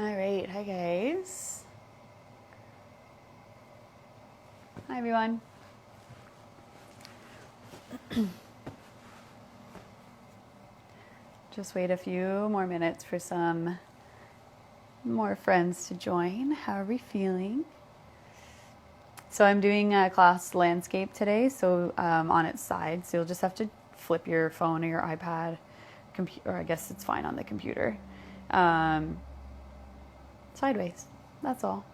All right, hi guys. Hi everyone. Just wait a few more minutes for some more friends to join. How are we feeling? So I'm doing a class landscape today, so on its side. So you'll just have to flip your phone or your iPad, or I guess it's fine on the computer, sideways. That's all.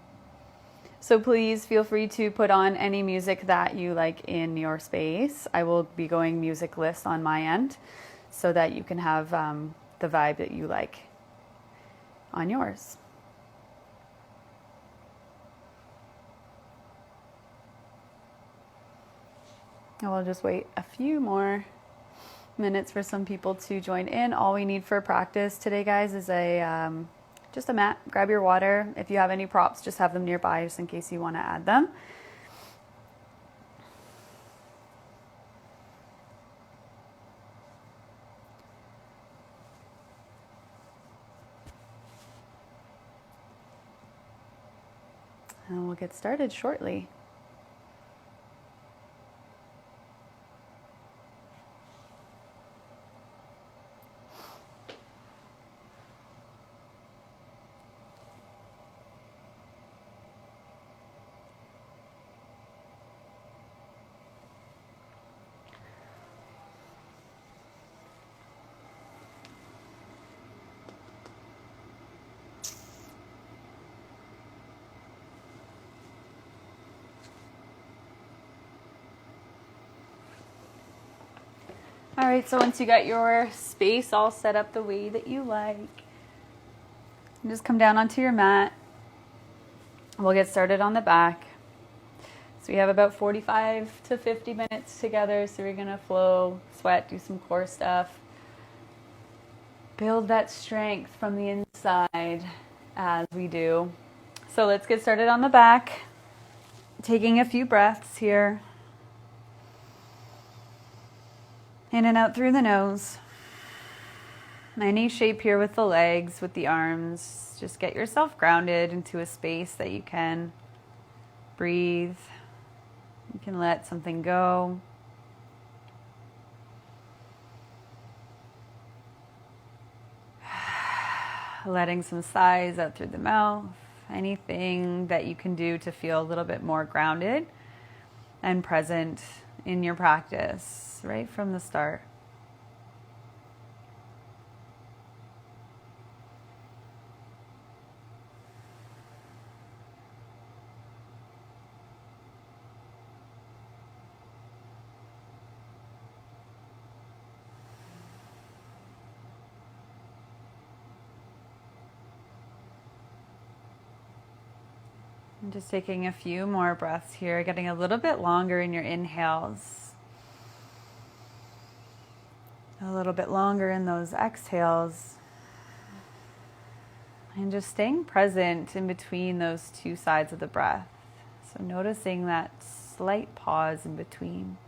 So please feel free to put on any music that you like in your space. I will be going musicless on my end so that you can have the vibe that you like on yours. And we'll just wait a few more minutes for some people to join in. All we need for practice today, guys, is just a mat. Grab your water. If you have any props, just have them nearby just in case you want to add them. And we'll get started shortly. All right, so once you got your space all set up the way that you like, you just come down onto your mat. We'll get started on the back. So we have about 45 to 50 minutes together. So we're going to flow, sweat, do some core stuff. Build that strength from the inside as we do. So let's get started on the back. Taking a few breaths here. In and out through the nose. Any shape here with the legs, with the arms. Just get yourself grounded into a space that you can breathe. You can let something go. Letting some sighs out through the mouth. Anything that you can do to feel a little bit more grounded and present in your practice right from the start. And just taking a few more breaths here, getting a little bit longer in your inhales. A little bit longer in those exhales. And just staying present in between those two sides of the breath. So noticing that slight pause in between.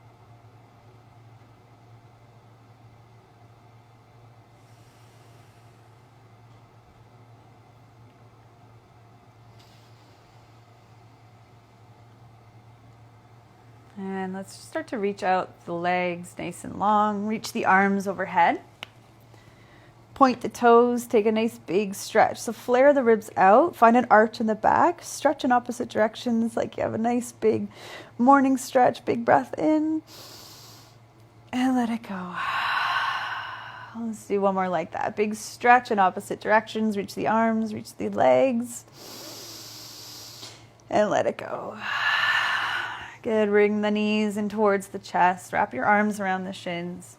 And let's start to reach out the legs nice and long. Reach the arms overhead. Point the toes. Take a nice big stretch. So flare the ribs out. Find an arch in the back. Stretch in opposite directions like you have a nice big morning stretch. Big breath in. And let it go. Let's do one more like that. Big stretch in opposite directions. Reach the arms. Reach the legs. And let it go. Good. Bring the knees in towards the chest. Wrap your arms around the shins.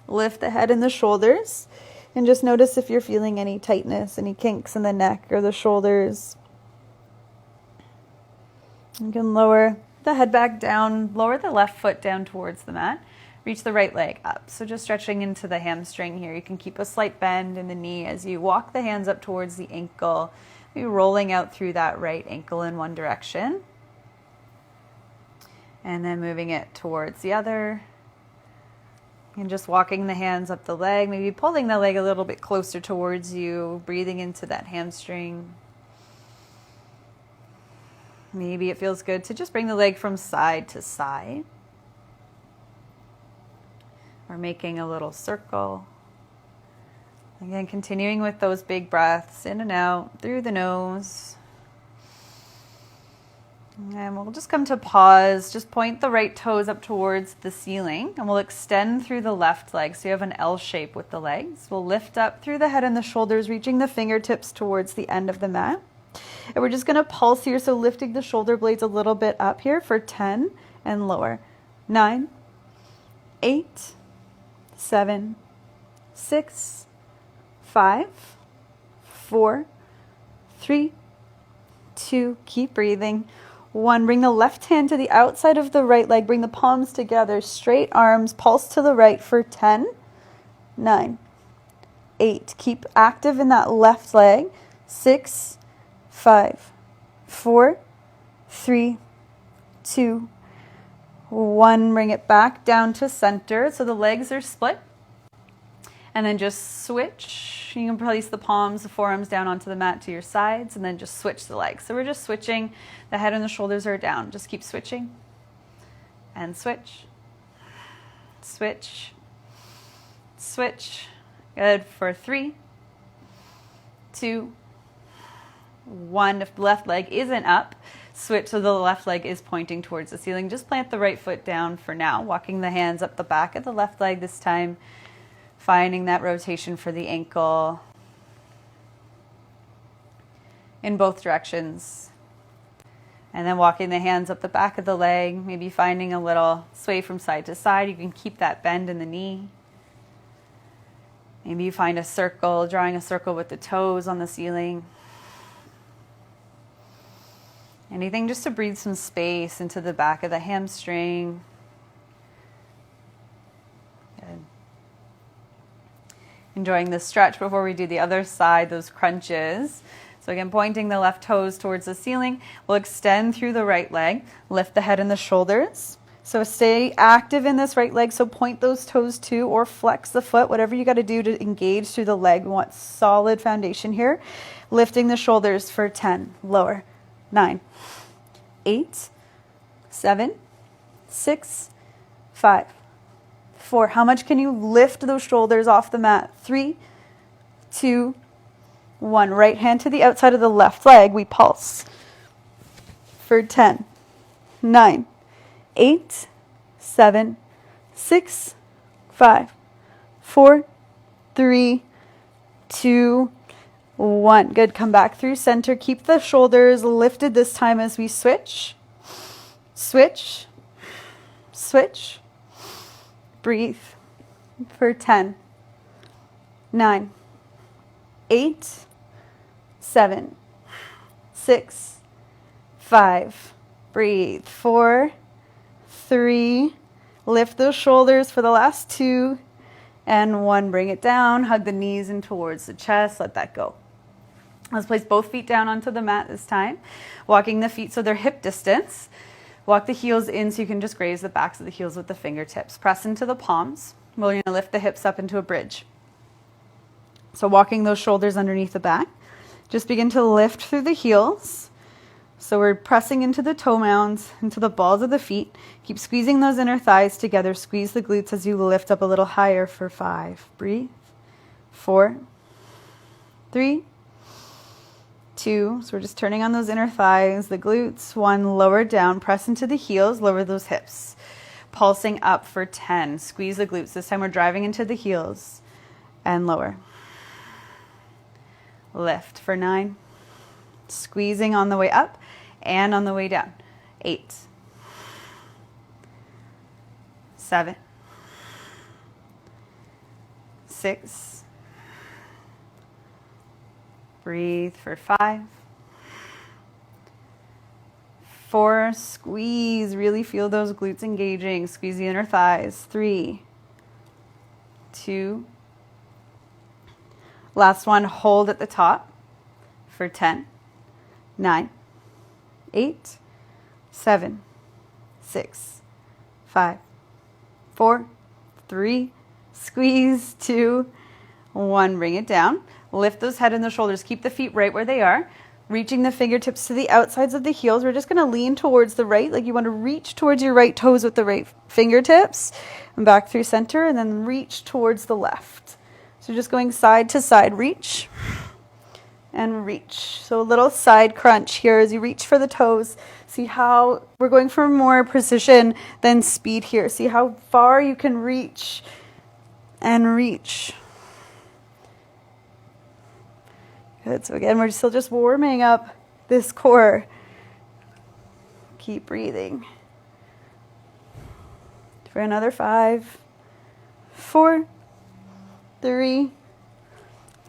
Lift the head and the shoulders. And just notice if you're feeling any tightness, any kinks in the neck or the shoulders. You can lower the head back down. Lower the left foot down towards the mat. Reach the right leg up. So just stretching into the hamstring here. You can keep a slight bend in the knee as you walk the hands up towards the ankle. Maybe rolling out through that right ankle in one direction. And then moving it towards the other. And just walking the hands up the leg, maybe pulling the leg a little bit closer towards you, breathing into that hamstring. Maybe it feels good to just bring the leg from side to side. Or making a little circle. Again, continuing with those big breaths in and out through the nose. And we'll just come to pause. Just point the right toes up towards the ceiling. And we'll extend through the left leg. So you have an L shape with the legs. We'll lift up through the head and the shoulders, reaching the fingertips towards the end of the mat. And we're just going to pulse here. So lifting the shoulder blades a little bit up here for 10 and lower. 9, 8, 7, 6, 5, 4, 3, 2, keep breathing. 1, bring the left hand to the outside of the right leg. Bring the palms together, straight arms, pulse to the right for 10, 9, 8. Keep active in that left leg. 6, 5, 4, 3, 2, 1. Bring it back down to center. So the legs are split. And then just switch. You can place the palms, the forearms down onto the mat to your sides, and then just switch the legs. So we're just switching. The head and the shoulders are down. Just keep switching. And switch. Switch. Switch. Good for 3, 2, 1. If the left leg isn't up, switch so the left leg is pointing towards the ceiling. Just plant the right foot down for now. Walking the hands up the back of the left leg this time. Finding that rotation for the ankle in both directions. And then walking the hands up the back of the leg, maybe finding a little sway from side to side. You can keep that bend in the knee. Maybe you find a circle, drawing a circle with the toes on the ceiling. Anything just to breathe some space into the back of the hamstring. Good. Enjoying the stretch before we do the other side, those crunches. So again, pointing the left toes towards the ceiling. We'll extend through the right leg, lift the head and the shoulders. So stay active in this right leg. So point those toes too, or flex the foot, whatever you got to do to engage through the leg. We want solid foundation here. Lifting the shoulders for 10, lower. 9, 8, 7, 6, 5, 4. How much can you lift those shoulders off the mat? 3, 2, 1. Right hand to the outside of the left leg. We pulse for 10, 9, 8, 7, 6, 5, 4, 3, 2, 1. Good. Come back through center. Keep the shoulders lifted this time as we switch. Switch. Switch. Breathe for 10, 9, 8, 7, 6, 5. Breathe. 4, 3. Lift those shoulders for the last 2. And 1. Bring it down. Hug the knees in towards the chest. Let that go. Let's place both feet down onto the mat this time. Walking the feet so they're hip distance. Walk the heels in so you can just graze the backs of the heels with the fingertips. Press into the palms. We're going to lift the hips up into a bridge. So walking those shoulders underneath the back. Just begin to lift through the heels. So we're pressing into the toe mounds, into the balls of the feet. Keep squeezing those inner thighs together. Squeeze the glutes as you lift up a little higher for 5. Breathe. 4, 3, 2. So we're just turning on those inner thighs, the glutes. 1, lower down, press into the heels, lower those hips. Pulsing up for 10. Squeeze the glutes. This time we're driving into the heels and lower. Lift for 9. Squeezing on the way up and on the way down. 8, 7, 6. Breathe for 5. 4. Squeeze. Really feel those glutes engaging. Squeeze the inner thighs. 3, 2. Last one. Hold at the top for 10, 9, 8, 7, 6, 5, 4, 3, Squeeze, 2, 1. Bring it down. Lift those head and the shoulders. Keep the feet right where they are. Reaching the fingertips to the outsides of the heels. We're just going to lean towards the right, like you want to reach towards your right toes with the right fingertips. And back through center, and then reach towards the left. So just going side to side. Reach and reach. So a little side crunch here as you reach for the toes. See how we're going for more precision than speed here. See how far you can reach and reach. Good. So again, we're still just warming up this core. Keep breathing. For another 5, 4, 3,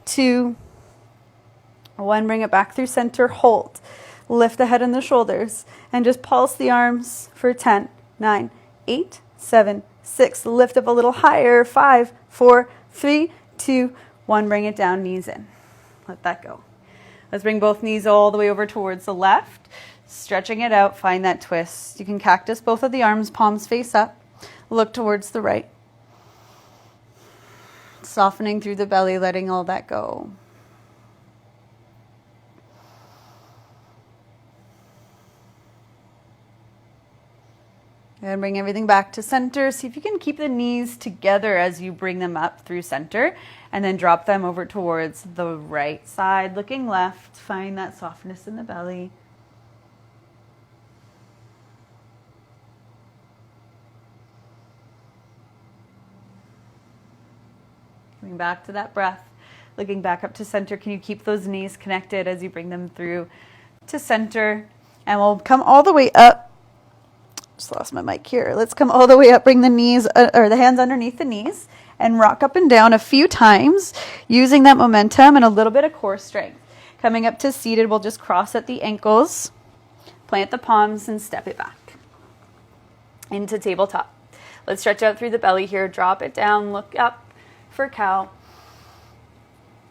2, 1. Bring it back through center. Hold. Lift the head and the shoulders. And just pulse the arms for 10, 9, 8, 7, 6. Lift up a little higher. 5, 4, 3, 2, 1. Bring it down. Knees in. Let that go. Let's bring both knees all the way over towards the left. Stretching it out. Find that twist. You can cactus both of the arms. Palms face up. Look towards the right. Softening through the belly. Letting all that go. And bring everything back to center. See if you can keep the knees together as you bring them up through center. And then drop them over towards the right side. Looking left. Find that softness in the belly. Coming back to that breath. Looking back up to center. Can you keep those knees connected as you bring them through to center? And we'll come all the way up. Just lost my mic here. Let's come all the way up. Bring the knees or the hands underneath the knees and rock up and down a few times using that momentum and a little bit of core strength. Coming up to seated, we'll just cross at the ankles, plant the palms and step it back into tabletop. Let's stretch out through the belly here. Drop it down. Look up for cow.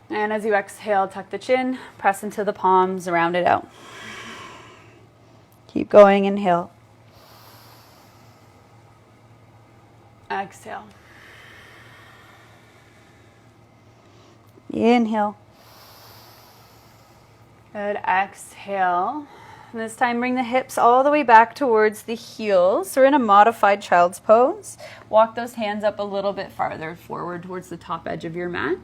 And as you exhale, tuck the chin, press into the palms, round it out. Keep going. Inhale. Exhale. Inhale. Good. Exhale. And this time bring the hips all the way back towards the heels. So we're in a modified child's pose. Walk those hands up a little bit farther forward towards the top edge of your mat.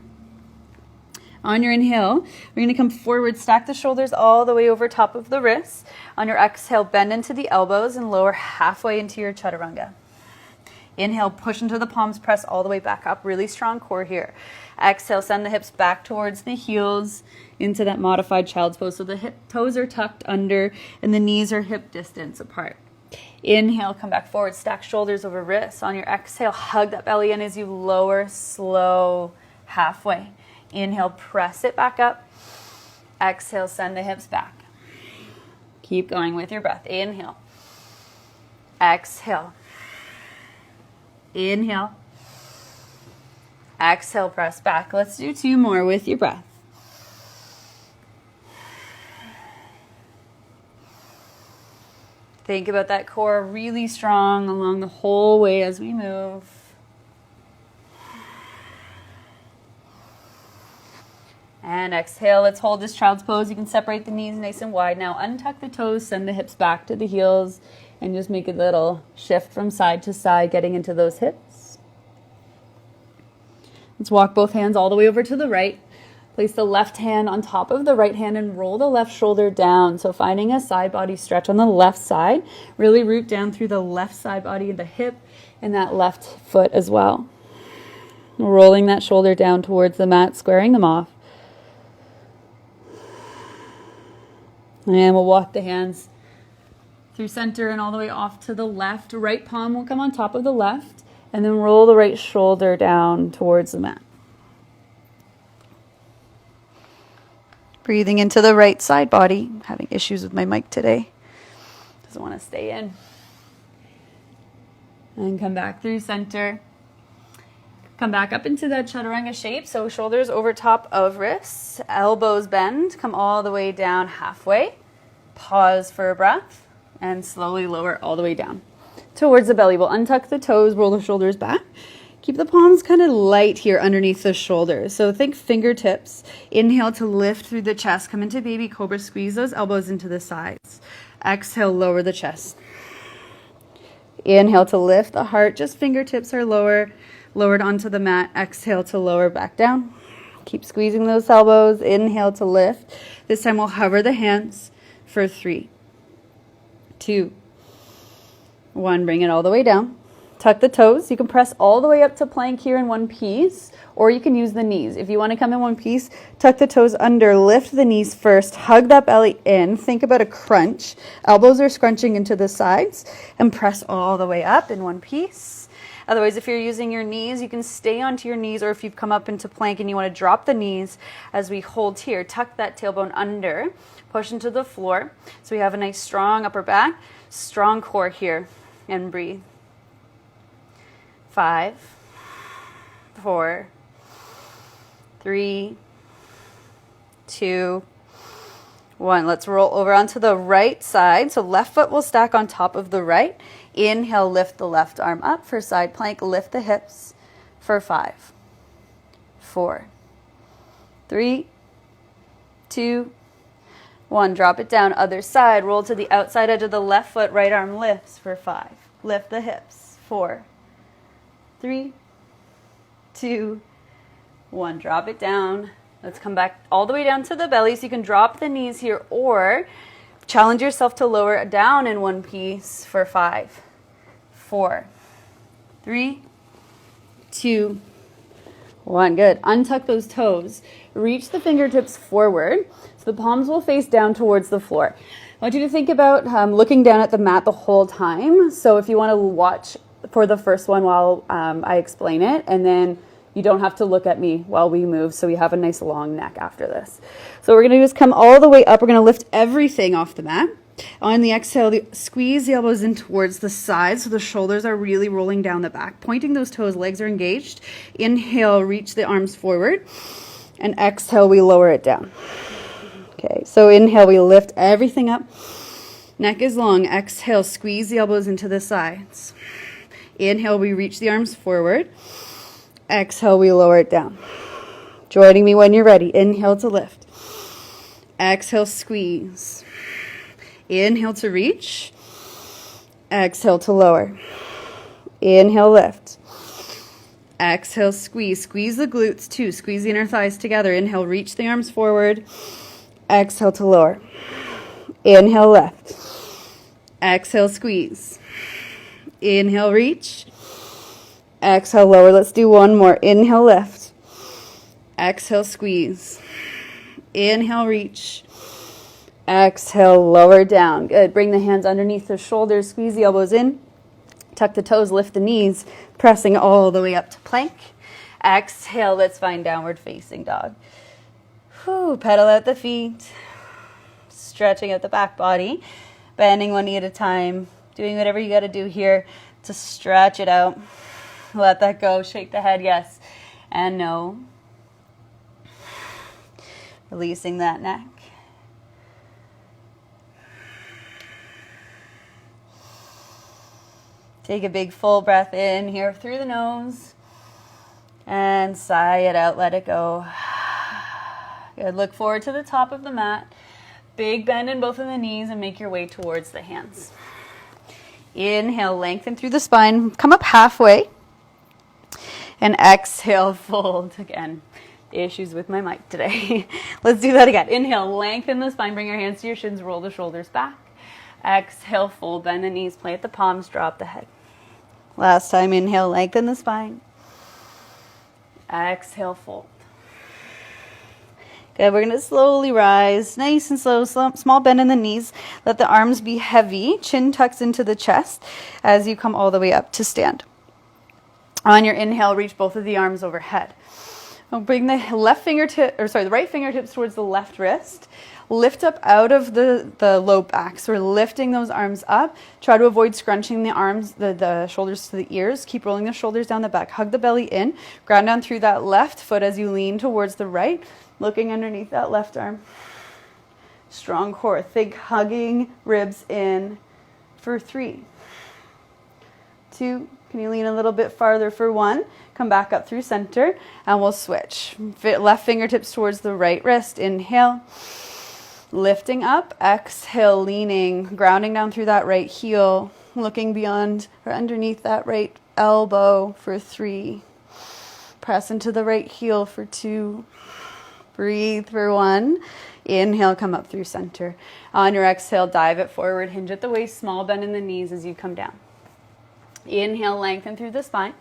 On your inhale, we're going to come forward, stack the shoulders all the way over top of the wrists. On your exhale, bend into the elbows and lower halfway into your chaturanga. Inhale, push into the palms, press all the way back up. Really strong core here. Exhale, send the hips back towards the heels into that modified child's pose. So the hip toes are tucked under and the knees are hip distance apart. Inhale, come back forward, stack shoulders over wrists. On your exhale, hug that belly in as you lower, slow, halfway. Inhale, press it back up. Exhale, send the hips back. Keep going with your breath. Inhale. Exhale. Inhale. Exhale, press back. Let's do 2 more with your breath. Think about that core really strong along the whole way as we move. And exhale. Let's hold this child's pose. You can separate the knees nice and wide. Now untuck the toes, send the hips back to the heels, and just make a little shift from side to side, getting into those hips. Let's walk both hands all the way over to the right. Place the left hand on top of the right hand and roll the left shoulder down. So finding a side body stretch on the left side. Really root down through the left side body, the hip, and that left foot as well. Rolling that shoulder down towards the mat, squaring them off. And we'll walk the hands through center and all the way off to the left. Right palm will come on top of the left, and then roll the right shoulder down towards the mat. Breathing into the right side body. I'm having issues with my mic today. Doesn't want to stay in. And come back through center. Come back up into that chaturanga shape. So shoulders over top of wrists, elbows bend, come all the way down halfway. Pause for a breath and slowly lower all the way down towards the belly. We'll untuck the toes, roll the shoulders back. Keep the palms kind of light here underneath the shoulders. So think fingertips. Inhale to lift through the chest. Come into baby cobra. Squeeze those elbows into the sides. Exhale, lower the chest. Inhale to lift the heart. Just fingertips are lowered onto the mat. Exhale to lower back down. Keep squeezing those elbows. Inhale to lift. This time we'll hover the hands for 3, 2, 1. Bring it all the way down. Tuck the toes. You can press all the way up to plank here in one piece, or you can use the knees. If you want to come in one piece, tuck the toes under, lift the knees first, hug that belly in, think about a crunch. Elbows are scrunching into the sides, and press all the way up in one piece. Otherwise, if you're using your knees, you can stay onto your knees, or if you've come up into plank and you want to drop the knees as we hold here, tuck that tailbone under, push into the floor. So we have a nice strong upper back, strong core here, and breathe. 5, 4, 3, 2, 1. Let's roll over onto the right side. So left foot will stack on top of the right. Inhale, lift the left arm up for side plank. Lift the hips for 5, 4, 3, 2, 1. Drop it down. Other side. Roll to the outside edge of the left foot. Right arm lifts for 5. Lift the hips. 4, 3, 2, 1. Drop it down. Let's come back all the way down to the belly. So you can drop the knees here, or challenge yourself to lower it down in one piece for 5, 4, 3, 2, 1. Good. Untuck those toes. Reach the fingertips forward. So the palms will face down towards the floor. I want you to think about looking down at the mat the whole time. So if you want to watch for the first one while I explain it, and then you don't have to look at me while we move, so we have a nice long neck after this. So what we're going to do is come all the way up. We're going to lift everything off the mat. On the exhale, squeeze the elbows in towards the sides so the shoulders are really rolling down the back. Pointing those toes, legs are engaged. Inhale, reach the arms forward. And exhale, we lower it down. Okay, so inhale, we lift everything up. Neck is long. Exhale, squeeze the elbows into the sides. Inhale, we reach the arms forward. Exhale, we lower it down. Joining me when you're ready. Inhale to lift. Exhale, squeeze. Inhale to reach. Exhale to lower. Inhale, lift. Exhale, squeeze. Squeeze the glutes too. Squeeze the inner thighs together. Inhale, reach the arms forward. Exhale to lower. Inhale, lift. Exhale, squeeze. Inhale, reach. Exhale, lower. Let's do one more. Inhale, lift. Exhale, squeeze. Inhale, reach. Exhale, lower down. Good. Bring the hands underneath the shoulders. Squeeze the elbows in. Tuck the toes, lift the knees, pressing all the way up to plank. Exhale, let's find downward facing dog. Whew, pedal out the feet. Stretching out the back body. Bending one knee at a time. Doing whatever you got to do here to stretch it out. Let that go. Shake the head, yes and no. Releasing that neck. Take a big full breath in here through the nose. And sigh it out. Let it go. Good. Look forward to the top of the mat. Big bend in both of the knees and make your way towards the hands. Inhale, lengthen through the spine. Come up halfway. And exhale, fold. Again, issues with my mic today. Let's do that again. Inhale, lengthen the spine. Bring your hands to your shins. Roll the shoulders back. Exhale, fold. Bend the knees. Plant the palms. Drop the head. Last time, inhale, lengthen the spine. Exhale, fold. Good, we're going to slowly rise, nice and slow, small bend in the knees. Let the arms be heavy, chin tucks into the chest as you come all the way up to stand. On your inhale, reach both of the arms overhead. We'll bring the the right fingertips towards the left wrist. Lift up out of the low back. So we're lifting those arms up. Try to avoid scrunching the arms, the shoulders to the ears. Keep rolling the shoulders down the back. Hug the belly in. Ground down through that left foot as you lean towards the right. Looking underneath that left arm. Strong core. Think hugging ribs in for 3, 2, Can you lean a little bit farther for 1? Come back up through center, and we'll switch. Left fingertips towards the right wrist. Inhale, lifting up. Exhale, leaning, grounding down through that right heel, looking beyond or underneath that right elbow for 3. Press into the right heel for 2. Breathe for 1. Inhale, come up through center. On your exhale, dive it forward, hinge at the waist, small bend in the knees as you come down. Inhale, lengthen through the spine.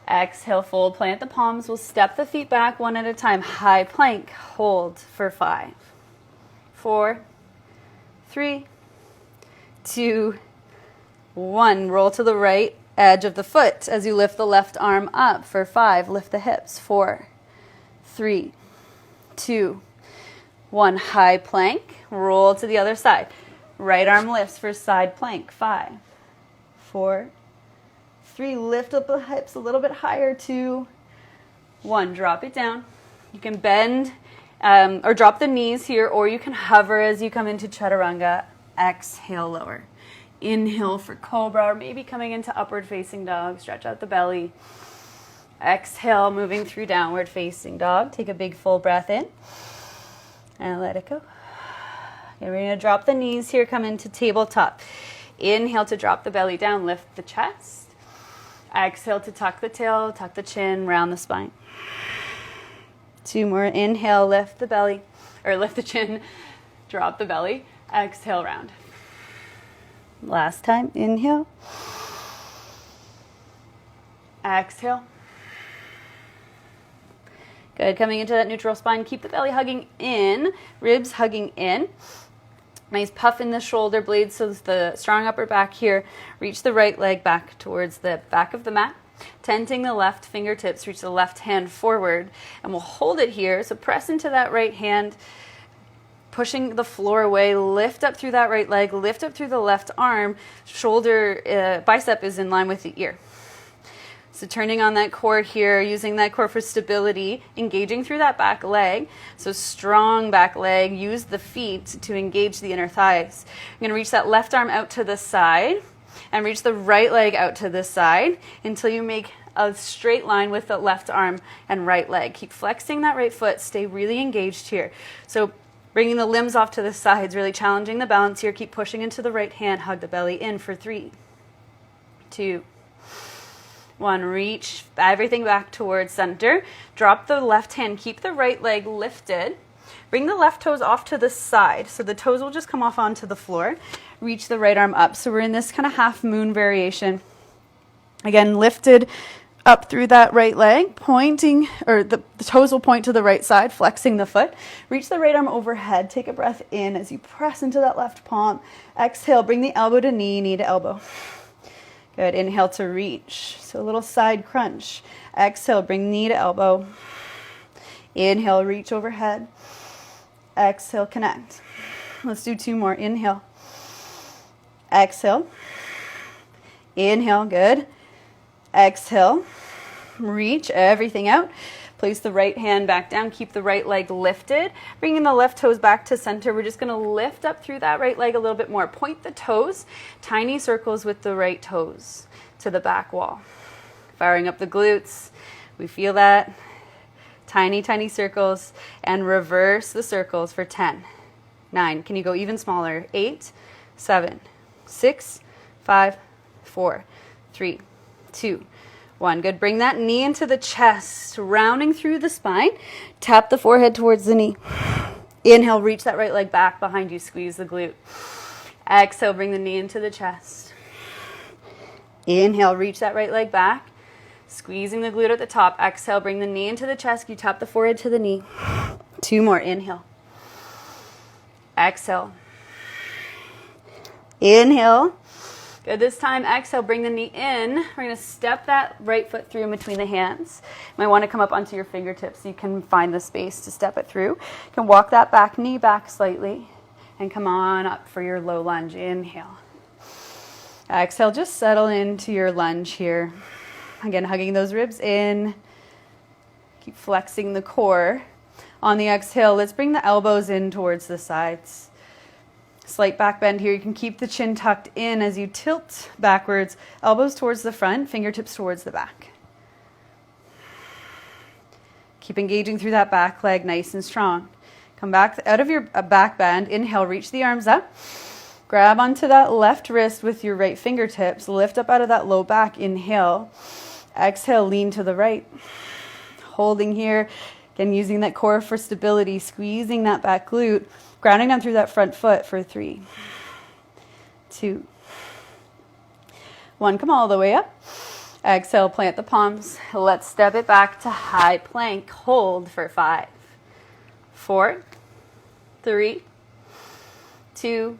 Exhale, fold, plant the palms. We'll step the feet back one at a time. High plank, hold for 5, 4, 3, 2, 1. Roll to the right edge of the foot as you lift the left arm up for 5. Lift the hips, 4, 3, 2, 1. High plank, roll to the other side. Right arm lifts for side plank, 5, 4, 3. Lift up the hips a little bit higher, 2, 1. Drop it down. You can bend or drop the knees here, or you can hover as you come into chaturanga. Exhale, lower. Inhale for cobra, or maybe coming into upward facing dog. Stretch out the belly. Exhale, moving through downward facing dog. Take a big full breath in and let it go. Okay, we're going to drop the knees here, come into tabletop. Inhale to drop the belly down, lift the chest. Exhale to tuck the tail, tuck the chin, round the spine. 2 more. Inhale, lift the belly, or lift the chin, drop the belly. Exhale, round. Last time. Inhale. Exhale. Good. Coming into that neutral spine. Keep the belly hugging in, ribs hugging in. Nice puff in the shoulder blades, so the strong upper back here. Reach the right leg back towards the back of the mat. Tenting the left fingertips, reach the left hand forward, and we'll hold it here. So press into that right hand, pushing the floor away. Lift up through that right leg, lift up through the left arm. Shoulder, bicep is in line with the ear. So turning on that core here, using that core for stability, engaging through that back leg. So strong back leg, use the feet to engage the inner thighs. You're going to reach that left arm out to the side and reach the right leg out to the side until you make a straight line with the left arm and right leg. Keep flexing that right foot, stay really engaged here. So bringing the limbs off to the sides, really challenging the balance here. Keep pushing into the right hand, hug the belly in for 3, 2, 1. Reach everything back towards center. Drop the left hand. Keep the right leg lifted. Bring the left toes off to the side. So the toes will just come off onto the floor. Reach the right arm up. So we're in this kind of half moon variation. Again, lifted up through that right leg, pointing, or the toes will point to the right side, flexing the foot. Reach the right arm overhead. Take a breath in as you press into that left palm. Exhale, bring the elbow to knee, knee to elbow. Good. Inhale to reach. So a little side crunch. Exhale, bring knee to elbow. Inhale, reach overhead. Exhale, connect. Let's do 2 more. Inhale. Exhale. Inhale, good. Exhale. Reach everything out. Place the right hand back down. Keep the right leg lifted. Bringing the left toes back to center. We're just going to lift up through that right leg a little bit more. Point the toes. Tiny circles with the right toes to the back wall. Firing up the glutes. We feel that. Tiny, tiny circles. And reverse the circles for 10, 9. Can you go even smaller? 8, 7, 6, 5, 4, 3, 2, 1. Good. Bring that knee into the chest, rounding through the spine. Tap the forehead towards the knee. Inhale, reach that right leg back behind you. Squeeze the glute. Exhale, bring the knee into the chest. Inhale, reach that right leg back. Squeezing the glute at the top. Exhale, bring the knee into the chest. You tap the forehead to the knee. 2 more. Inhale. Exhale. Inhale. Good. This time, exhale, bring the knee in. We're going to step that right foot through in between the hands. You might want to come up onto your fingertips so you can find the space to step it through. You can walk that back knee back slightly and come on up for your low lunge. Inhale. Exhale, just settle into your lunge here. Again, hugging those ribs in. Keep flexing the core. On the exhale, let's bring the elbows in towards the sides. Slight back bend here. You can keep the chin tucked in as you tilt backwards, elbows towards the front, fingertips towards the back. Keep engaging through that back leg nice and strong. Come back out of your back bend. Inhale, reach the arms up. Grab onto that left wrist with your right fingertips. Lift up out of that low back. Inhale. Exhale, lean to the right. Holding here. Again, using that core for stability, squeezing that back glute, grounding down through that front foot for 3, 2, 1. Come all the way up. Exhale, plant the palms. Let's step it back to high plank. Hold for 5, 4, 3, 2,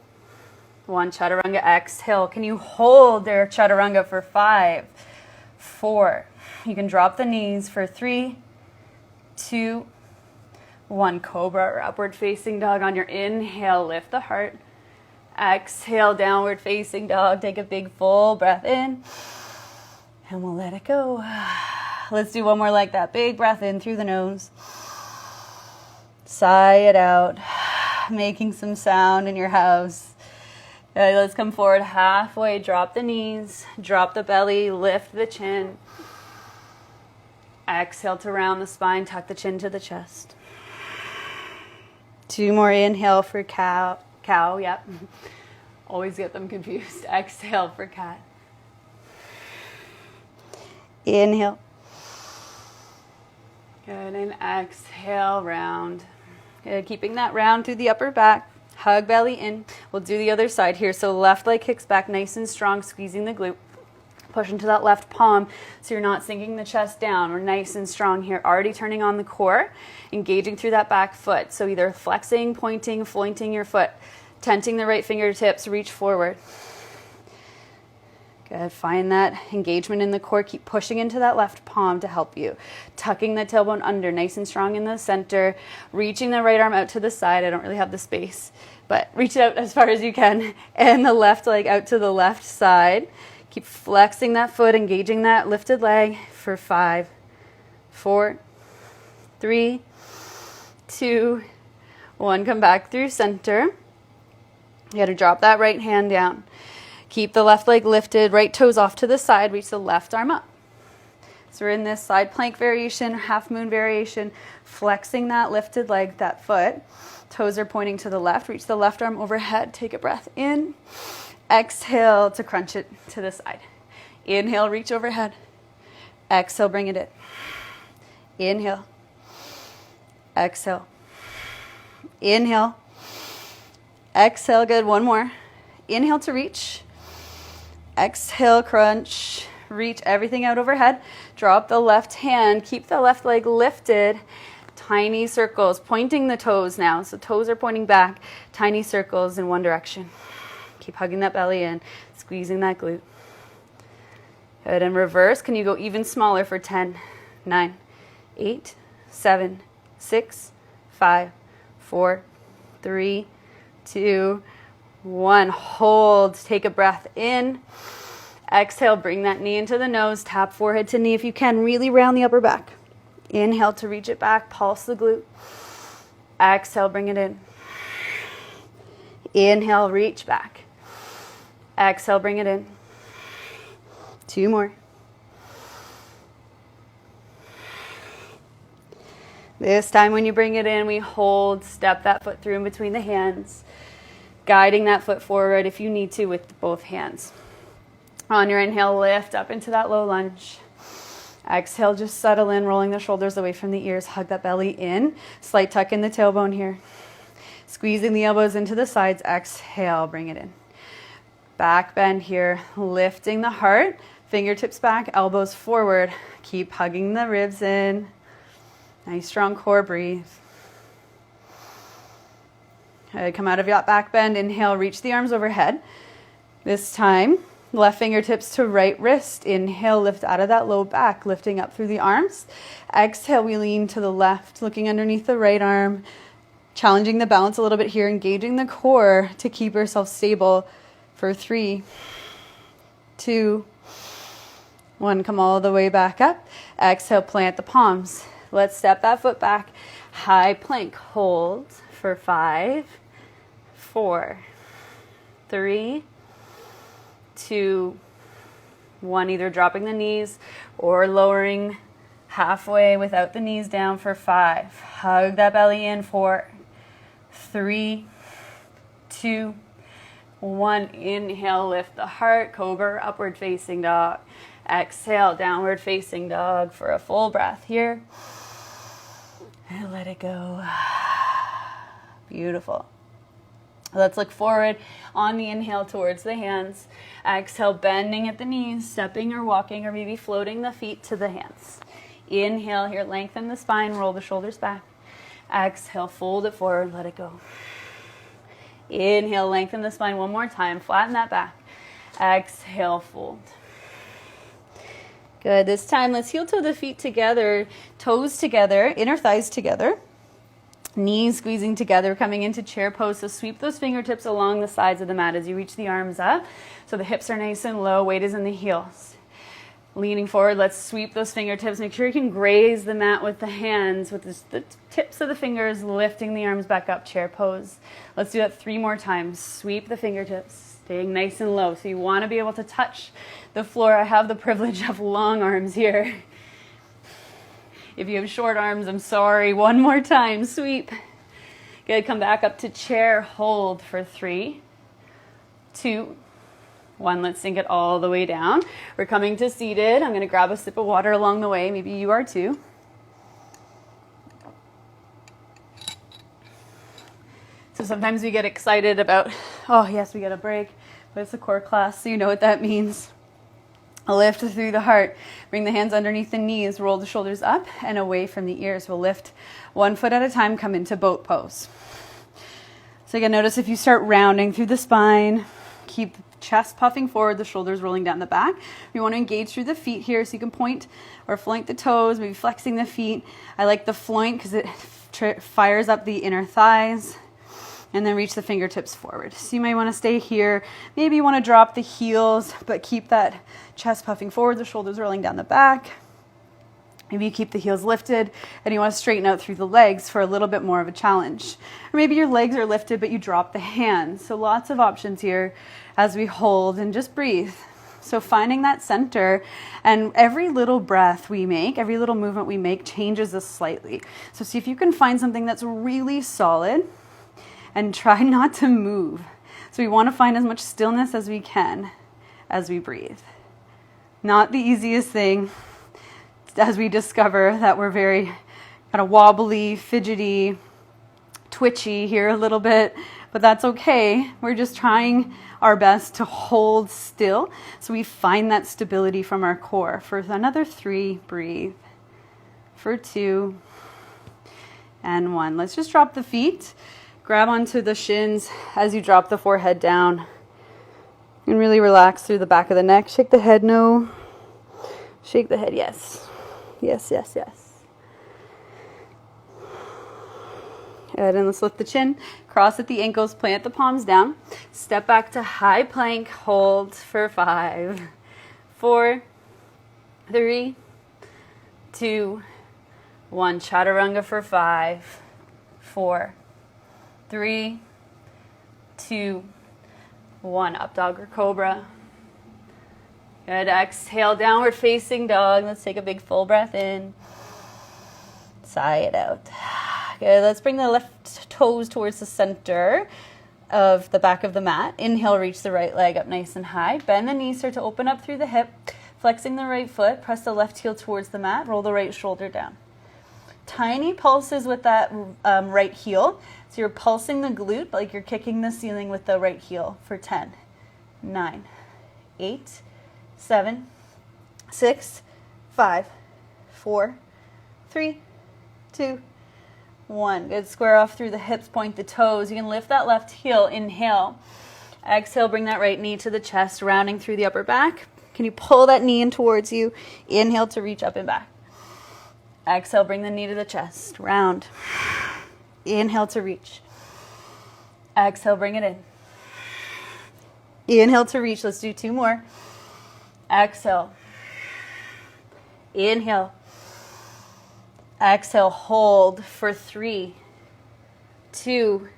1. Chaturanga, exhale. Can you hold there, chaturanga, for 5, 4. You can drop the knees for 3, 2, 1. Cobra or upward facing dog. On your inhale, lift the heart. Exhale, downward facing dog. Take a big full breath in. And we'll let it go. Let's do one more like that. Big breath in through the nose. Sigh it out. Making some sound in your house. Okay, let's come forward halfway. Drop the knees. Drop the belly. Lift the chin. Exhale to round the spine. Tuck the chin to the chest. 2 more. Inhale for cow. Cow, yep. Always get them confused. Exhale for cat. Inhale. Good, and exhale, round. Good, keeping that round through the upper back. Hug belly in. We'll do the other side here. So left leg kicks back nice and strong, squeezing the glute. Push into that left palm so you're not sinking the chest down. We're nice and strong here. Already turning on the core, engaging through that back foot. So either flexing, pointing, flointing your foot, tenting the right fingertips, reach forward. Good. Find that engagement in the core. Keep pushing into that left palm to help you. Tucking the tailbone under, nice and strong in the center. Reaching the right arm out to the side. I don't really have the space, but reach it out as far as you can. And the left leg out to the left side. Keep flexing that foot, engaging that lifted leg for 5, 4, 3, 2, 1. Come back through center. You got to drop that right hand down. Keep the left leg lifted, right toes off to the side, reach the left arm up. So we're in this side plank variation, half moon variation, flexing that lifted leg, that foot. Toes are pointing to the left, reach the left arm overhead, take a breath in. Exhale to crunch it to the side. Inhale, reach overhead. Exhale, bring it in. Inhale. Exhale. Inhale. Exhale, good, 1 more. Inhale to reach. Exhale, crunch. Reach everything out overhead. Drop the left hand. Keep the left leg lifted. Tiny circles, pointing the toes now. So toes are pointing back. Tiny circles in one direction. Keep hugging that belly in, squeezing that glute. Good, and reverse. Can you go even smaller for 10, 9, 8, 7, 6, 5, 4, 3, 2, 1. Hold. Take a breath in. Exhale. Bring that knee into the nose. Tap forehead to knee if you can. Really round the upper back. Inhale to reach it back. Pulse the glute. Exhale. Bring it in. Inhale. Reach back. Exhale. Bring it in. 2 more. This time when you bring it in, we hold. Step that foot through in between the hands. Guiding that foot forward if you need to with both hands. On your inhale, lift up into that low lunge. Exhale, just settle in, rolling the shoulders away from the ears. Hug that belly in. Slight tuck in the tailbone here. Squeezing the elbows into the sides. Exhale, bring it in. Back bend here, lifting the heart. Fingertips back, elbows forward. Keep hugging the ribs in. Nice strong core, breathe. Okay, come out of your back bend. Inhale, reach the arms overhead. This time, left fingertips to right wrist. Inhale, lift out of that low back, lifting up through the arms. Exhale, we lean to the left, looking underneath the right arm, challenging the balance a little bit here, engaging the core to keep yourself stable for 3, 2, 1. Come all the way back up. Exhale, plant the palms. Let's step that foot back. High plank. Hold for 5, 4, 3, 2, 1. Either dropping the knees or lowering halfway without the knees down for 5. Hug that belly in. 4, 3, 2, 1. Inhale, lift the heart, cobra, upward facing dog. Exhale, downward facing dog for a full breath here. And let it go. Beautiful. Let's look forward on the inhale towards the hands. Exhale, bending at the knees, stepping or walking or maybe floating the feet to the hands. Inhale here, lengthen the spine, roll the shoulders back. Exhale, fold it forward, let it go. Inhale, lengthen the spine one more time, flatten that back. Exhale, fold. Good. This time, let's heel toe the feet together, toes together, inner thighs together, knees squeezing together, coming into chair pose. So sweep those fingertips along the sides of the mat as you reach the arms up. So the hips are nice and low, weight is in the heels. Leaning forward, let's sweep those fingertips. Make sure you can graze the mat with the hands, with the tips of the fingers, lifting the arms back up, chair pose. Let's do that 3 more times. Sweep the fingertips, staying nice and low. So you want to be able to touch the floor. I have the privilege of long arms here. If you have short arms, I'm sorry. 1 more time, sweep. Good, come back up to chair, hold for 3, 2, 1. Let's sink it all the way down. We're coming to seated. I'm going to grab a sip of water along the way. Maybe you are too. So sometimes we get excited about, oh yes, we get a break, but it's a core class, so you know what that means. Lift through the heart. Bring the hands underneath the knees. Roll the shoulders up and away from the ears. We'll lift 1 foot at a time. Come into boat pose. So again, notice if you start rounding through the spine, keep the chest puffing forward, the shoulders rolling down the back. You want to engage through the feet here, so you can point or flank the toes, maybe flexing the feet. I like the floint because it fires up the inner thighs. And then reach the fingertips forward. So you might want to stay here. Maybe you want to drop the heels, but keep that chest puffing forward, the shoulders rolling down the back. Maybe you keep the heels lifted and you want to straighten out through the legs for a little bit more of a challenge. Or maybe your legs are lifted, but you drop the hands. So lots of options here as we hold and just breathe. So finding that center, and every little breath we make, every little movement we make changes us slightly. So see if you can find something that's really solid and try not to move. So we want to find as much stillness as we can as we breathe. Not the easiest thing, as we discover that we're very kind of wobbly, fidgety, twitchy here a little bit, but that's okay. We're just trying our best to hold still so we find that stability from our core. For another 3, breathe. For 2, and 1. Let's just drop the feet. Grab onto the shins as you drop the forehead down. And really relax through the back of the neck. Shake the head, no. Shake the head, yes. Yes, yes, yes. Good, and let's lift the chin. Cross at the ankles, plant the palms down. Step back to high plank, hold for 5, 4, 3, 2, 1. Chaturanga for 5, 4, 3, 2, 1. Up dog or cobra. Good. Exhale, downward facing dog. Let's take a big full breath in. Sigh it out. Good. Let's bring the left toes towards the center of the back of the mat. Inhale, reach the right leg up nice and high. Bend the knees, start to open up through the hip. Flexing the right foot. Press the left heel towards the mat. Roll the right shoulder down. Tiny pulses with that right heel. So you're pulsing the glute like you're kicking the ceiling with the right heel for 10, 9, 8, 7, 6, 5, 4, 3, 2, 1. Good. Square off through the hips, point the toes. You can lift that left heel. Inhale. Exhale, bring that right knee to the chest, rounding through the upper back. Can you pull that knee in towards you? Inhale to reach up and back. Exhale, bring the knee to the chest, round. Inhale to reach. Exhale, bring it in. Inhale to reach. Let's do 2 more. Exhale. Inhale. Exhale, hold for 3, 2,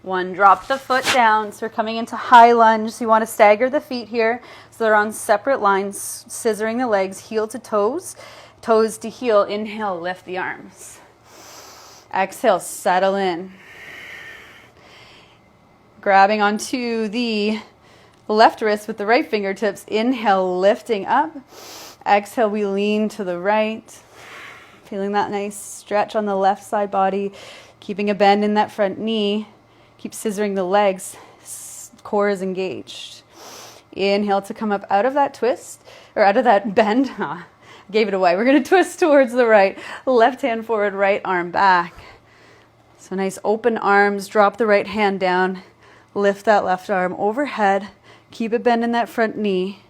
1, drop the foot down. So we're coming into high lunge. So you want to stagger the feet here so they're on separate lines, scissoring the legs, heel to toes, toes to heel. Inhale, lift the arms. Exhale, settle in. Grabbing onto the left wrist with the right fingertips. Inhale, lifting up. Exhale, we lean to the right. Feeling that nice stretch on the left side body. Keeping a bend in that front knee. Keep scissoring the legs. Core is engaged. Inhale to come up out of that twist, or out of that bend. Gave it away. We're going to twist towards the right. Left hand forward, right arm back. So nice open arms. Drop the right hand down. Lift that left arm overhead. Keep it bend in that front knee.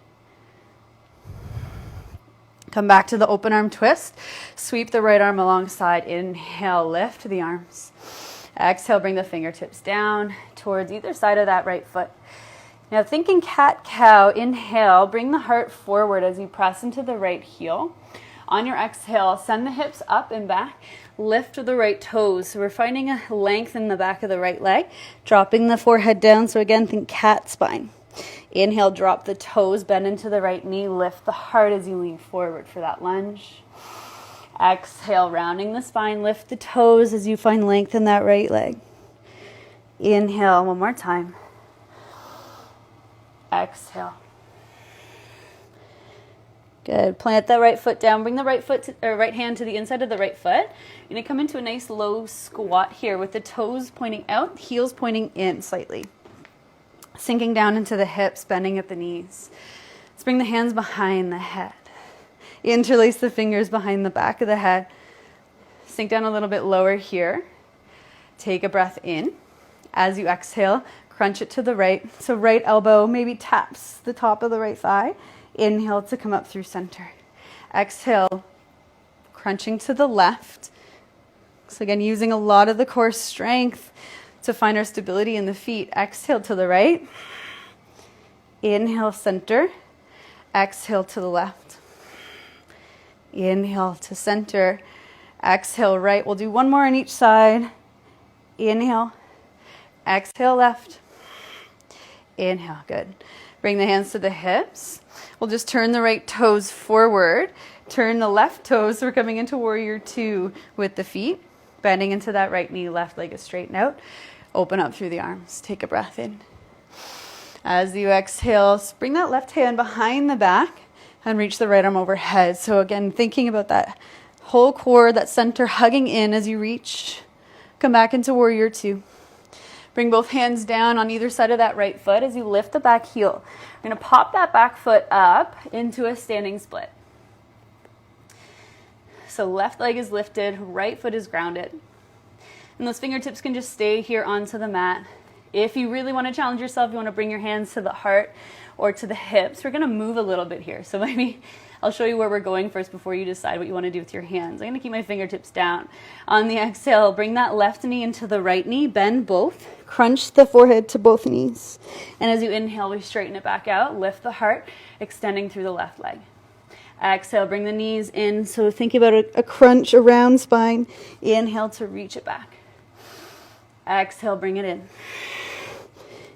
Come back to the open arm twist. Sweep the right arm alongside. Inhale, lift the arms. Exhale, bring the fingertips down towards either side of that right foot. Now thinking cat-cow, inhale, bring the heart forward as you press into the right heel. On your exhale, send the hips up and back. Lift the right toes. So we're finding a length in the back of the right leg. Dropping the forehead down. So again, think cat spine. Inhale, drop the toes, bend into the right knee. Lift the heart as you lean forward for that lunge. Exhale, rounding the spine. Lift the toes as you find length in that right leg. Inhale, one more time. Exhale. Good. Plant that right foot down. Bring the right hand to the inside of the right foot. You're going to come into a nice low squat here with the toes pointing out, heels pointing in slightly. Sinking down into the hips, bending at the knees. Let's bring the hands behind the head. Interlace the fingers behind the back of the head. Sink down a little bit lower here. Take a breath in. As you exhale, crunch it to the right. So right elbow maybe taps the top of the right thigh. Inhale to come up through center. Exhale, crunching to the left. So again, using a lot of the core strength to find our stability in the feet. Exhale to the right. Inhale, center. Exhale to the left. Inhale to center. Exhale, right. We'll do one more on each side. Inhale. Exhale, left. Inhale, good. Bring the hands to the hips. We'll just turn the right toes forward. Turn the left toes. So we're coming into warrior 2 with the feet. Bending into that right knee, left leg is straightened out. Open up through the arms. Take a breath in. As you exhale, bring that left hand behind the back and reach the right arm overhead. So again, thinking about that whole core, that center hugging in as you reach. Come back into warrior 2. Bring both hands down on either side of that right foot as you lift the back heel. We're going to pop that back foot up into a standing split. So left leg is lifted, right foot is grounded. And those fingertips can just stay here onto the mat. If you really want to challenge yourself, you want to bring your hands to the heart or to the hips. We're going to move a little bit here. So maybe I'll show you where we're going first before you decide what you want to do with your hands. I'm going to keep my fingertips down. On the exhale, bring that left knee into the right knee. Bend both. Crunch the forehead to both knees. And as you inhale, we straighten it back out. Lift the heart, extending through the left leg. Exhale, bring the knees in. So think about a crunch, a round spine. Inhale to reach it back. Exhale, bring it in.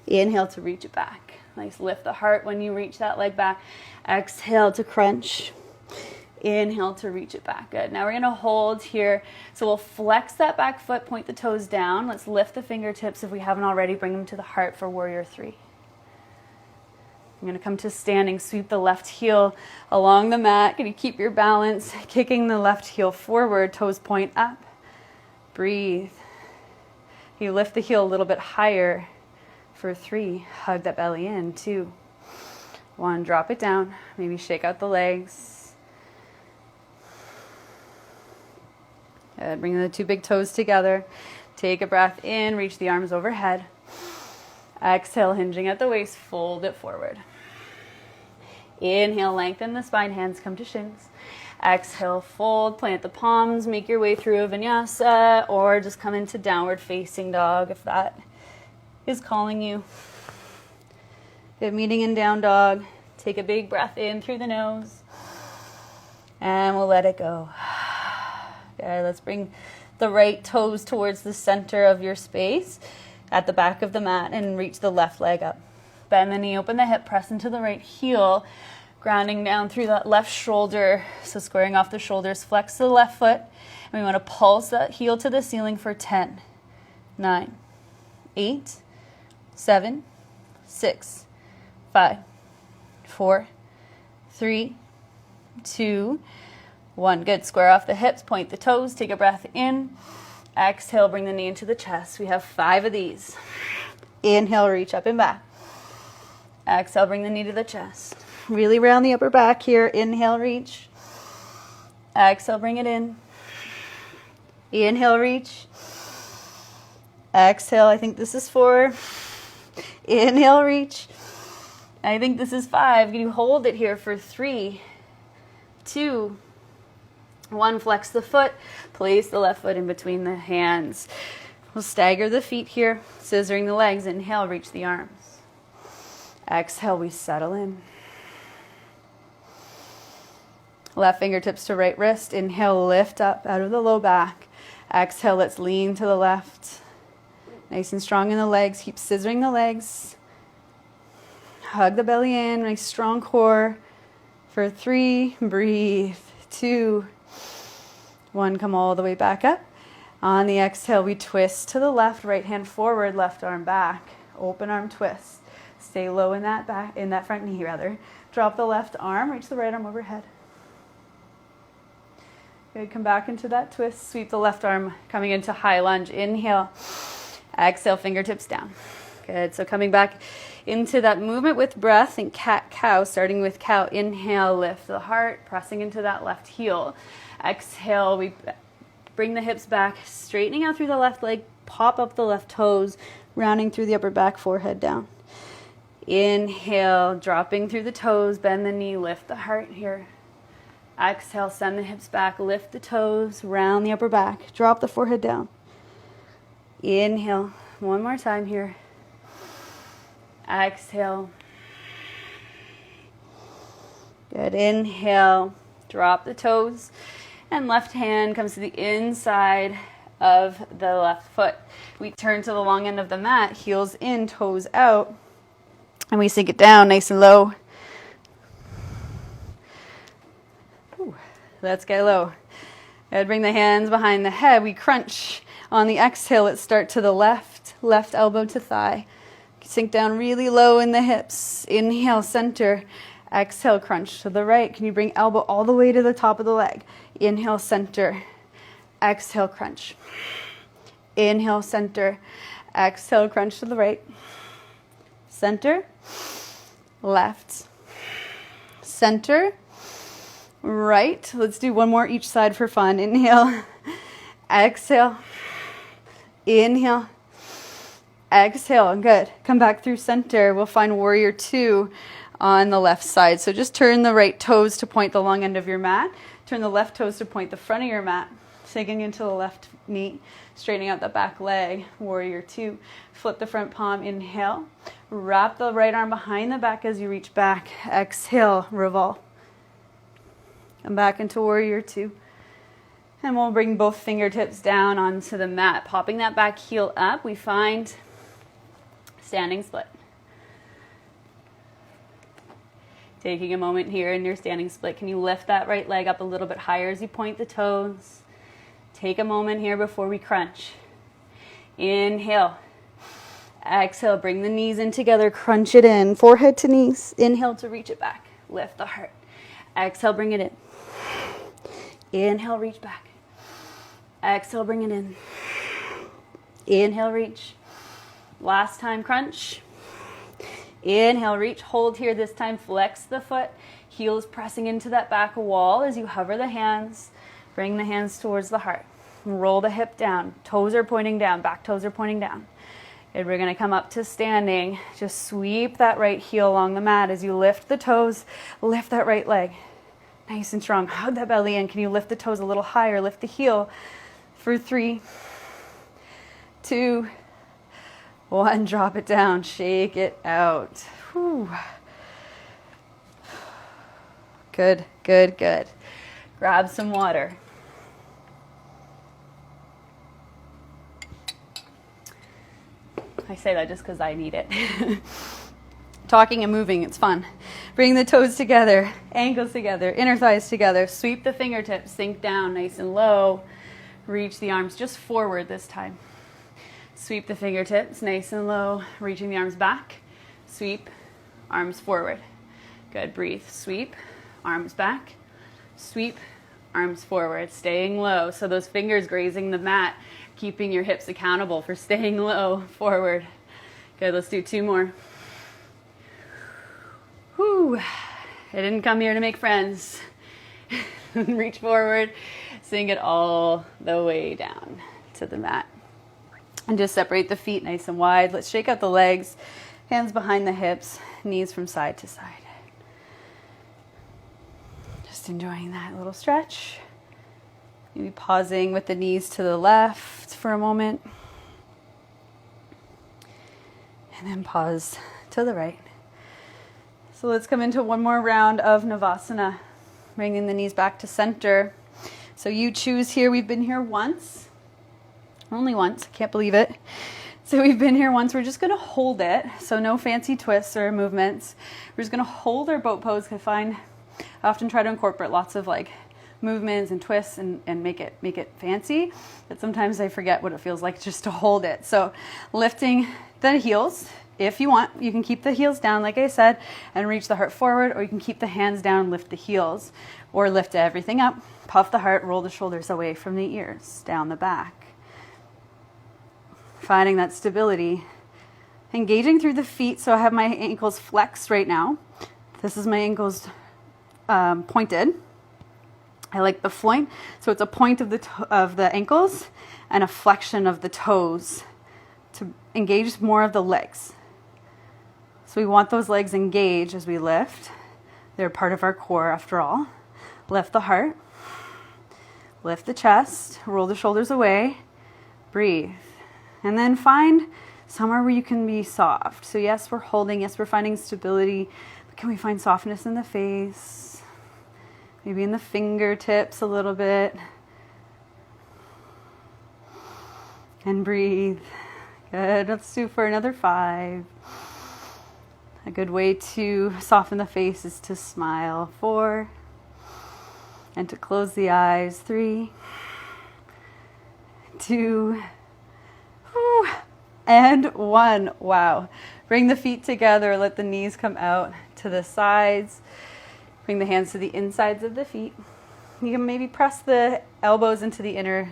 Inhale to reach it back. Nice, lift the heart when you reach that leg back. Exhale to crunch. Inhale to reach it back. Good. Now we're going to hold here. So we'll flex that back foot, point the toes down. Let's lift the fingertips if we haven't already. Bring them to the heart for warrior 3. I'm going to come to standing. Sweep the left heel along the mat. Going to keep your balance. Kicking the left heel forward. Toes point up. Breathe. You lift the heel a little bit higher for 3. Hug that belly in. 2. 1. Drop it down. Maybe shake out the legs. Bring the 2 big toes together. Take a breath in. Reach the arms overhead. Exhale, hinging at the waist. Fold it forward. Inhale, lengthen the spine. Hands come to shins. Exhale, fold. Plant the palms. Make your way through a vinyasa or just come into downward facing dog if that is calling you. Good. Meeting in down dog. Take a big breath in through the nose. And we'll let it go. Okay, let's bring the right toes towards the center of your space. at the back of the mat and reach the left leg up. Bend the knee, open the hip, press into the right heel, grounding down through that left shoulder. So squaring off the shoulders, flex the left foot. And we want to pulse that heel to the ceiling for 10, 9, 8, 7, 6, 5, 4, 3, 2, 1. Good. Square off the hips, point the toes, take a breath in. Exhale, bring the knee into the chest. We have 5 of these. Inhale, reach up and back. Exhale, bring the knee to the chest. Really round the upper back here. Inhale, reach. Exhale, bring it in. Inhale, reach. Exhale, I think this is 4. Inhale, reach. I think this is 5. Can you hold it here for 3, 2, 1. Flex the foot. Place the left foot in between the hands. We'll stagger the feet here, scissoring the legs. Inhale, reach the arms. Exhale, we settle in. Left fingertips to right wrist. Inhale, lift up out of the low back. Exhale, let's lean to the left. Nice and strong in the legs. Keep scissoring the legs. Hug the belly in. Nice strong core. For 3, breathe. 2, 1. Come all the way back up. On the exhale, we twist to the left. Right hand forward, left arm back. Open arm twist. Stay low in that front knee rather. Drop the left arm. Reach the right arm overhead. Good. Come back into that twist. Sweep the left arm coming into high lunge. Inhale. Exhale, fingertips down. Good. So coming back into that movement with breath and cat-cow, starting with cow. Inhale, lift the heart, pressing into that left heel. Exhale, we bring the hips back, straightening out through the left leg, pop up the left toes, rounding through the upper back, forehead down. Inhale, dropping through the toes, bend the knee, lift the heart here. Exhale, send the hips back, lift the toes, round the upper back, drop the forehead down. Inhale, one more time here. Exhale. Good. Inhale, drop the toes, and left hand comes to the inside of the left foot. We turn to the long end of the mat, heels in, toes out, and we sink it down nice and low. Ooh, let's get low. Good. Bring the hands behind the head. We crunch. On the exhale, let's start to the left elbow to thigh. Sink down really low in the hips. Inhale, center. Exhale, crunch to the right. Can you bring elbow all the way to the top of the leg? Inhale, center. Exhale, crunch. Inhale, center. Exhale, crunch to the right. Center. Left. Center. Right. Let's do one more each side for fun. Inhale. Exhale. Inhale. Exhale. Good. Come back through center. We'll find warrior 2 on the left side. So just turn the right toes to point the long end of your mat. Turn the left toes to point the front of your mat. Sinking into the left knee. Straightening out the back leg. Warrior 2. Flip the front palm. Inhale. Wrap the right arm behind the back as you reach back. Exhale. Revolve. Come back into warrior 2. And we'll bring both fingertips down onto the mat. Popping that back heel up, we find standing split. Taking a moment here in your standing split. Can you lift that right leg up a little bit higher as you point the toes? Take a moment here before we crunch. Inhale. Exhale, bring the knees in together, crunch it in. Forehead to knees. Inhale to reach it back. Lift the heart. Exhale, bring it in. Inhale, reach back. Exhale, bring it in. Inhale, reach. Last time, crunch. Inhale, reach. Hold here this time. Flex the foot. Heels pressing into that back wall as you hover the hands. Bring the hands towards the heart. Roll the hip down. Toes are pointing down. Back toes are pointing down. Good. We're going to come up to standing. Just sweep that right heel along the mat as you lift the toes. Lift that right leg. Nice and strong. Hug that belly in. Can you lift the toes a little higher? Lift the heel for 3, 2, 1. Drop it down. Shake it out. Whew. Good, good, good. Grab some water. I say that just because I need it. Talking and moving, it's fun. Bring the toes together, ankles together, inner thighs together. Sweep the fingertips, sink down nice and low. Reach the arms just forward this time. Sweep the fingertips nice and low, reaching the arms back. Sweep, arms forward. Good, breathe. Sweep, arms back. Sweep, arms forward, staying low. So those fingers grazing the mat, keeping your hips accountable for staying low, forward. Good, let's do 2 more. Whew. I didn't come here to make friends. Reach forward, sink it all the way down to the mat. And just separate the feet nice and wide. Let's shake out the legs, hands behind the hips, knees from side to side. Just enjoying that little stretch. Maybe pausing with the knees to the left for a moment. And then pause to the right. So let's come into one more round of Navasana, bringing the knees back to center. So you choose here. We've been here once, only once, I can't believe it. So we've been here once. We're just going to hold it. So no fancy twists or movements. We're just going to hold our boat pose. I often try to incorporate lots of like movements and twists and make it fancy, but sometimes I forget what it feels like just to hold it. So lifting the heels. If you want, you can keep the heels down, like I said, and reach the heart forward, or you can keep the hands down, lift the heels, or lift everything up, puff the heart, roll the shoulders away from the ears, down the back. Finding that stability. Engaging through the feet, so I have my ankles flexed right now. This is my ankles pointed. I like the point, so it's a point of the ankles and a flexion of the toes to engage more of the legs. So we want those legs engaged as we lift. They're part of our core after all. Lift the heart. Lift the chest. Roll the shoulders away. Breathe. And then find somewhere where you can be soft. So yes, we're holding. Yes, we're finding stability. But can we find softness in the face? Maybe in the fingertips a little bit. And breathe. Good. Let's do for another 5. A good way to soften the face is to smile. 4. And to close the eyes. 3. 2. And 1. Wow. Bring the feet together. Let the knees come out to the sides. Bring the hands to the insides of the feet. You can maybe press the elbows into the inner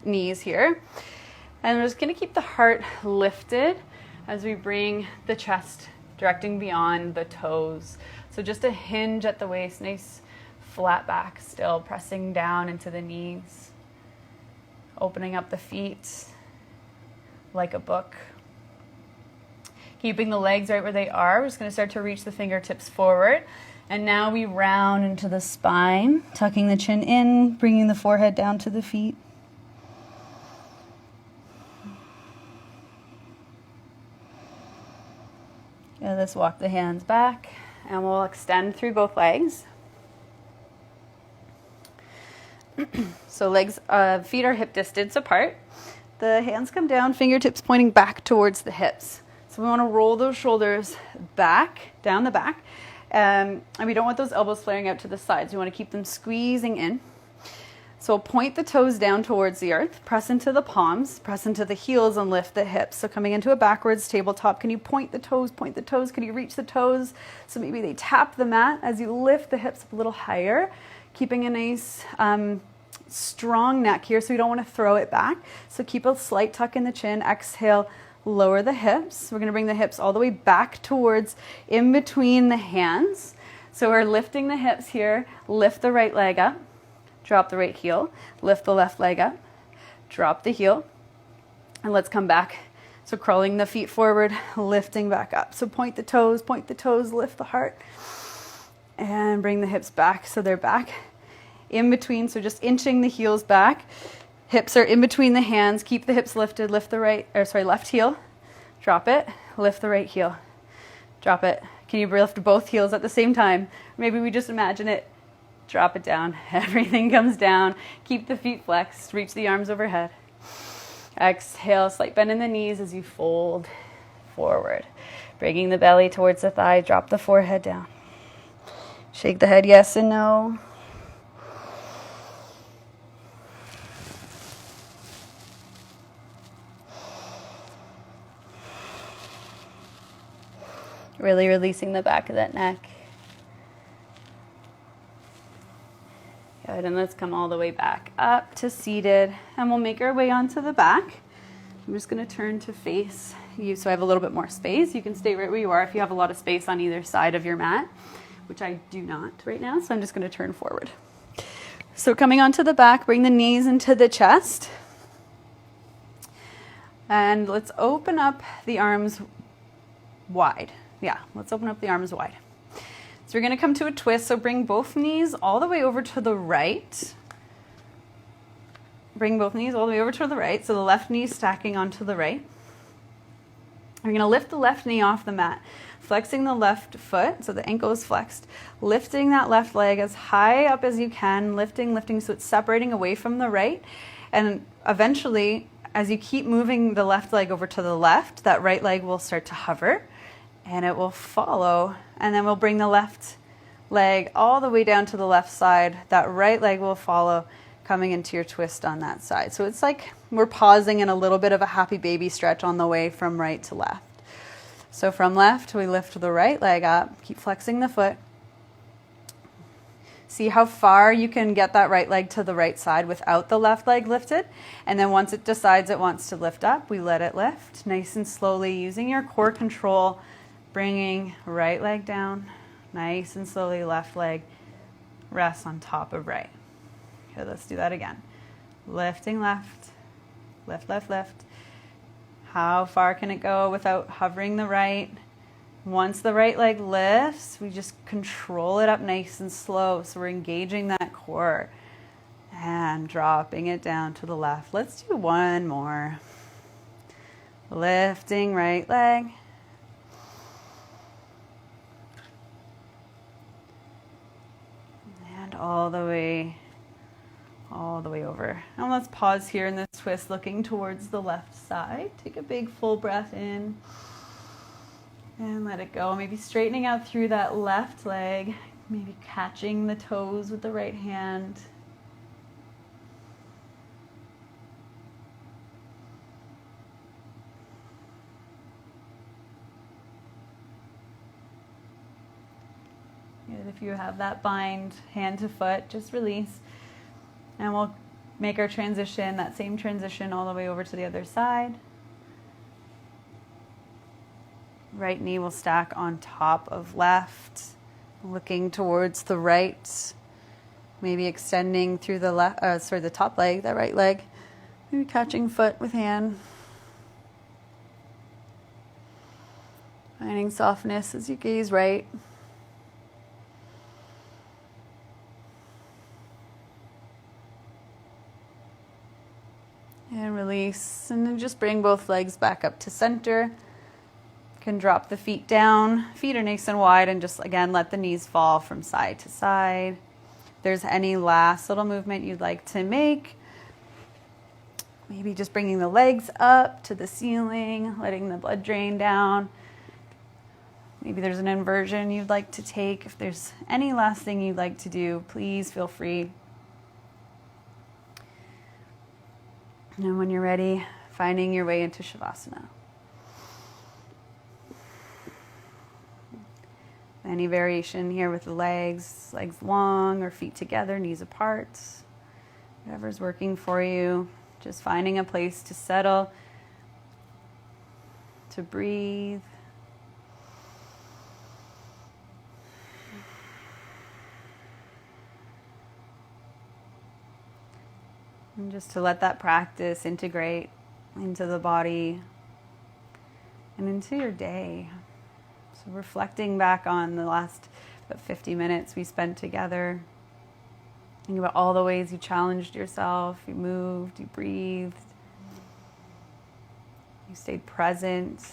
knees here. And we're just going to keep the heart lifted as we bring the chest directing beyond the toes. So just a hinge at the waist, nice flat back still, pressing down into the knees. Opening up the feet like a book. Keeping the legs right where they are. We're just going to start to reach the fingertips forward. And now we round into the spine, tucking the chin in, bringing the forehead down to the feet. Yeah, let's walk the hands back, and we'll extend through both legs. So feet are hip distance apart. The hands come down, fingertips pointing back towards the hips. So we want to roll those shoulders back, down the back. And we don't want those elbows flaring out to the sides. We want to keep them squeezing in. So point the toes down towards the earth, press into the palms, press into the heels, and lift the hips. So coming into a backwards tabletop, can you point the toes, can you reach the toes? So maybe they tap the mat as you lift the hips up a little higher, keeping a nice strong neck here, so we don't want to throw it back. So keep a slight tuck in the chin, exhale, lower the hips. We're going to bring the hips all the way back towards in between the hands. So we're lifting the hips here, lift the right leg up. Drop the right heel, lift the left leg up, drop the heel, and let's come back. So crawling the feet forward, lifting back up. So point the toes, lift the heart, and bring the hips back so they're back. In between, so just inching the heels back. Hips are in between the hands. Keep the hips lifted, lift the left heel, drop it, lift the right heel, drop it. Can you lift both heels at the same time? Maybe we just imagine it. Drop it down. Everything comes down. Keep the feet flexed. Reach the arms overhead. Exhale, slight bend in the knees as you fold forward. Bringing the belly towards the thigh, drop the forehead down. Shake the head yes and no. Really releasing the back of that neck. Good, and let's come all the way back up to seated, and we'll make our way onto the back. I'm just going to turn to face you so I have a little bit more space. You can stay right where you are if you have a lot of space on either side of your mat, which I do not right now, so I'm just going to turn forward. So coming onto the back, bring the knees into the chest. And let's open up the arms wide. Yeah, let's open up the arms wide. So we're going to come to a twist, so bring both knees all the way over to the right. Bring both knees all the way over to the right, so the left knee stacking onto the right. We're going to lift the left knee off the mat, flexing the left foot, so the ankle is flexed, lifting that left leg as high up as you can, lifting, so it's separating away from the right. And eventually, as you keep moving the left leg over to the left, that right leg will start to hover, and it will follow. And then we'll bring the left leg all the way down to the left side. That right leg will follow, coming into your twist on that side. So it's like we're pausing in a little bit of a happy baby stretch on the way from right to left. So from left, we lift the right leg up, keep flexing the foot. See how far you can get that right leg to the right side without the left leg lifted. And then once it decides it wants to lift up, we let it lift nice and slowly using your core control, bringing right leg down, nice and slowly left leg rests on top of right. Okay, let's do that again. Lifting left, lift, lift, lift. How far can it go without hovering the right? Once the right leg lifts, we just control it up nice and slow. So we're engaging that core and dropping it down to the left. Let's do one more. Lifting right leg. And all the way over. And let's pause here in this twist, looking towards the left side. Take a big full breath in. And let it go. Maybe straightening out through that left leg. Maybe catching the toes with the right hand. Good. If you have that bind, hand to foot, just release. And we'll make our transition, that same transition all the way over to the other side. Right knee will stack on top of left, looking towards the right, maybe extending through the the top leg, that right leg, maybe catching foot with hand. Finding softness as you gaze right. And release, and then just bring both legs back up to center. Can drop the feet down. Feet are nice and wide, and just again let the knees fall from side to side. If there's any last little movement you'd like to make, maybe just bringing the legs up to the ceiling, letting the blood drain down. Maybe there's an inversion you'd like to take. If there's any last thing you'd like to do, please feel free. And when you're ready, finding your way into Shavasana. Any variation here with the legs long or feet together, knees apart. Whatever's working for you. Just finding a place to settle, to breathe. And just to let that practice integrate into the body and into your day. So reflecting back on the last 50 minutes we spent together. Think about all the ways you challenged yourself, you moved, you breathed, you stayed present.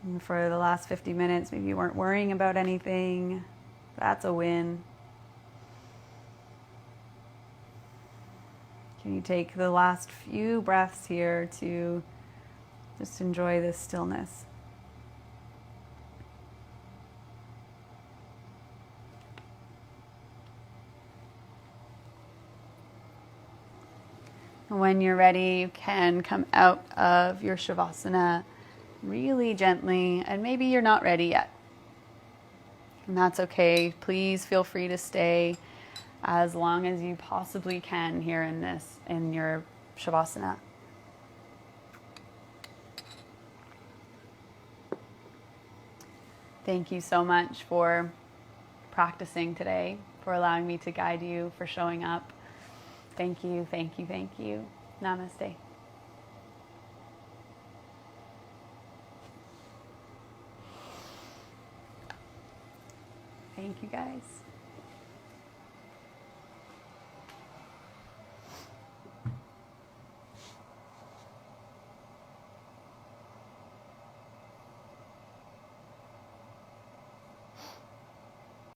And for the last 50 minutes, maybe you weren't worrying about anything. That's a win. Can you take the last few breaths here to just enjoy this stillness? When you're ready, you can come out of your Shavasana really gently, and maybe you're not ready yet. And that's okay. Please feel free to stay as long as you possibly can here in your Shavasana. Thank you so much for practicing today, for allowing me to guide you, for showing up. Thank you, thank you, thank you. Namaste. Thank you, guys.